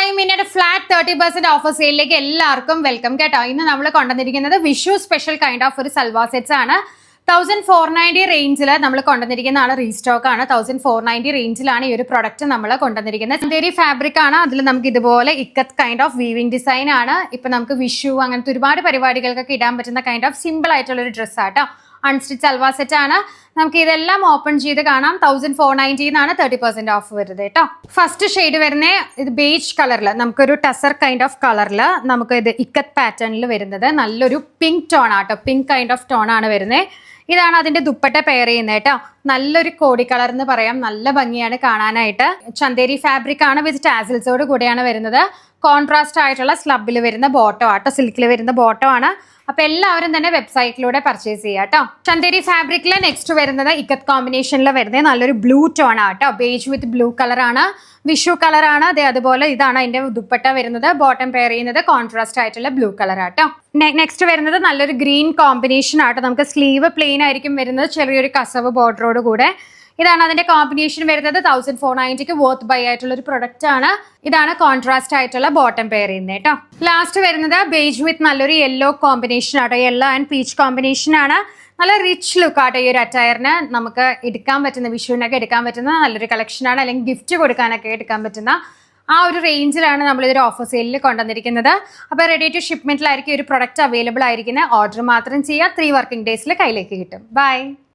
Hi, മിന്നയുടെ flat 30% offer സെയിലിലേക്ക് എല്ലാവർക്കും welcome കേട്ടോ. ഇന്ന് നമ്മൾ കൊണ്ടുവന്നിരിക്കുന്നത് വിഷു സ്പെഷ്യൽ കൈൻഡ് ഓഫ് ഒരു സൽവാർ സെറ്റ്സ് ആണ്. 1490 റേഞ്ചിൽ നമ്മൾ കൊണ്ടുവന്നിരിക്കുന്നതാണ്, റീസ്റ്റോക്ക് ആണ്. 1490 റേഞ്ചിലാണ് ഈ ഒരു പ്രൊഡക്റ്റ് നമ്മൾ കൊണ്ടുവന്നിരിക്കുന്നത്. ചന്തേരി ഫാബ്രിക് ആണ്. അതിൽ നമുക്ക് ഇതുപോലെ ikat kind of weaving design ആണ്. ഇപ്പൊ നമുക്ക് വിഷു അങ്ങനത്തെ ഒരുപാട് പരിപാടികൾക്കൊക്കെ ഇടാൻ പറ്റുന്ന കൈൻഡ് ഓഫ് സിമ്പിൾ ആയിട്ടുള്ള ഒരു ഡ്രസ്സ് ആട്ടോ. അൺസ്റ്റിച്ച് സൽവാർ സെറ്റ് ആണ്. നമുക്ക് ഇതെല്ലാം ഓപ്പൺ ചെയ്ത് കാണാം. 1490 30% ഓഫ് വരുന്നത് കേട്ടോ. ഫസ്റ്റ് ഷെയ്ഡ് വരുന്നത് ഇത് ബേജ് കളറിൽ, നമുക്കൊരു ടസർ കൈൻഡ് ഓഫ് കളറിൽ നമുക്ക് ഇത് ഇക്കത്ത് പാറ്റേണിൽ വരുന്നത്. നല്ലൊരു പിങ്ക് ടോൺ ആട്ടോ, പിങ്ക് കൈൻഡ് ഓഫ് ടോൺ ആണ് വരുന്നത്. ഇതാണ് അതിന്റെ ദുപ്പട്ട പെയർ ചെയ്യുന്നത് കേട്ടോ. നല്ലൊരു കോടി കളർ എന്ന് പറയാം, നല്ല ഭംഗിയാണ് കാണാനായിട്ട്. ചന്തേരി ഫാബ്രിക് ആണ് വിത്ത് ടാസിൽസോട് കൂടെയാണ് വരുന്നത്. കോൺട്രാസ്റ്റ് ആയിട്ടുള്ള സ്ലബിൽ വരുന്ന ബോട്ടോ ആട്ടോ, സിൽക്കിൽ വരുന്ന ബോട്ടോ ആണ്. അപ്പൊ എല്ലാവരും തന്നെ വെബ്സൈറ്റിലൂടെ പർച്ചേസ് ചെയ്യാം കേട്ടോ. ചന്തേരി ഫാബ്രിക്കിൽ നെക്സ്റ്റ് വരുന്നത് ഇക്കത്ത് കോമ്പിനേഷനിൽ വരുന്നത് നല്ലൊരു ബ്ലൂ ടോൺ ആട്ടോ, ബേജ് വിത്ത് ബ്ലൂ കളറാണ്, വിഷു കളറാണ്. അതുപോലെ ഇതാണ് അതിന്റെ ദുപ്പട്ട വരുന്നത്. ബോട്ടം പെയർ ചെയ്യുന്നത് കോൺട്രാസ്റ്റ് ആയിട്ടുള്ള ബ്ലൂ കളർ ആട്ടോ. നെക്സ്റ്റ് വരുന്നത് നല്ലൊരു ഗ്രീൻ കോമ്പിനേഷൻ ആട്ടോ. നമുക്ക് സ്ലീവ് പ്ലെയിൻ ആയിരിക്കും വരുന്നത്, ചെറിയൊരു കസവ് ബോർഡറോട് കൂടെ. ഇതാണ് അതിന്റെ കോമ്പിനേഷൻ വരുന്നത്. 1490 വർത്ത് ബൈ ആയിട്ടുള്ള ഒരു പ്രൊഡക്റ്റ് ആണ്. ഇതാണ് കോൺട്രാസ്റ്റ് ആയിട്ടുള്ള ബോട്ടം പെയർ ചെയ്യുന്നത് കേട്ടോ. ലാസ്റ്റ് വരുന്നത് ബേജ് വിത്ത് നല്ലൊരു യെല്ലോ കോമ്പിനേഷൻ ആട്ടോ, യെല്ലോ ആൻഡ് പീച്ച് കോമ്പിനേഷൻ ആണ്. നല്ല റിച്ച് ലുക്ക് ആട്ടോ ഈ ഒരു അറ്റയറിന്. നമുക്ക് എടുക്കാൻ പറ്റുന്ന, വിഷുവിനൊക്കെ എടുക്കാൻ പറ്റുന്ന നല്ലൊരു കളക്ഷൻ ആണ്. അല്ലെങ്കിൽ ഗിഫ്റ്റ് കൊടുക്കാനൊക്കെ എടുക്കാൻ പറ്റുന്ന ആ ഒരു റേഞ്ചിലാണ് നമ്മൾ ഇതൊരു ഓഫർ സെയിലിൽ കൊണ്ടുവന്നിരിക്കുന്നത്. അപ്പോൾ റെഡി ടു ഷിപ്മെന്റിലായിരിക്കും ഒരു പ്രൊഡക്റ്റ് അവൈലബിൾ ആയിരിക്കുന്നത്. ഓർഡർ മാത്രം ചെയ്യുക, 3 വർക്കിംഗ് ഡേയ്സിൽ കയ്യിലേക്ക് കിട്ടും. ബൈ.